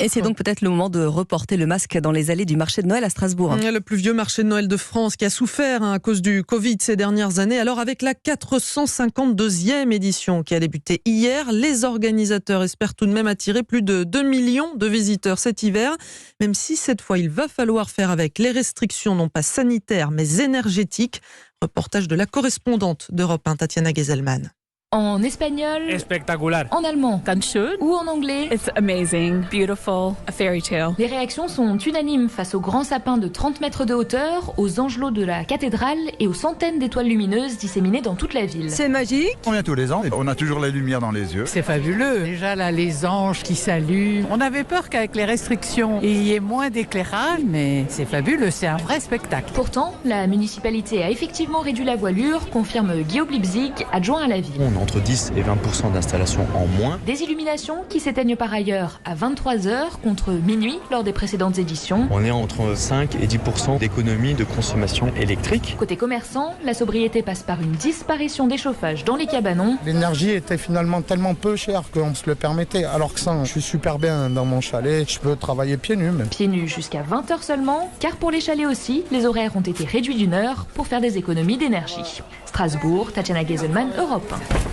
Et c'est donc peut-être le moment de reporter le masque dans les allées du marché de Noël à Strasbourg. Le plus vieux marché de Noël de France qui a souffert à cause du Covid ces dernières années. Alors avec la 452e édition qui a débuté hier, les organisateurs espèrent tout de même attirer plus de 2 millions de visiteurs cet hiver. Même si cette fois il va falloir faire avec les restrictions non pas sanitaires mais énergétiques. Reportage de la correspondante d'Europe 1, Tatiana Geselman. En espagnol, Espectacular. en allemand Ganz schön. ou en anglais. It's amazing, beautiful, a fairy tale. Les réactions sont unanimes face au grand sapin de 30 mètres de hauteur, aux angelots de la cathédrale et aux centaines d'étoiles lumineuses disséminées dans toute la ville. C'est magique. On vient tous les ans et on a toujours la lumière dans les yeux. C'est fabuleux. Déjà là, les anges qui s'allument. On avait peur qu'avec les restrictions, il y ait moins d'éclairage, mais c'est fabuleux, c'est un vrai spectacle. Pourtant, la municipalité a effectivement réduit la voilure, confirme Guillaume Lipzig, adjoint à la ville. On a entre 10 et 20% d'installations en moins. Des illuminations qui s'éteignent par ailleurs à 23h contre minuit lors des précédentes éditions. On est entre 5 et 10% d'économie de consommation électrique. Côté commerçant, la sobriété passe par une disparition des chauffages dans les cabanons. L'énergie était finalement tellement peu chère qu'on se le permettait. Alors que ça, je suis super bien dans mon chalet, je peux travailler pieds nus même. Pieds nus jusqu'à 20h seulement, car pour les chalets aussi, les horaires ont été réduits d'1 heure pour faire des économies d'énergie. Strasbourg, Tatiana Geselman, Europe 1.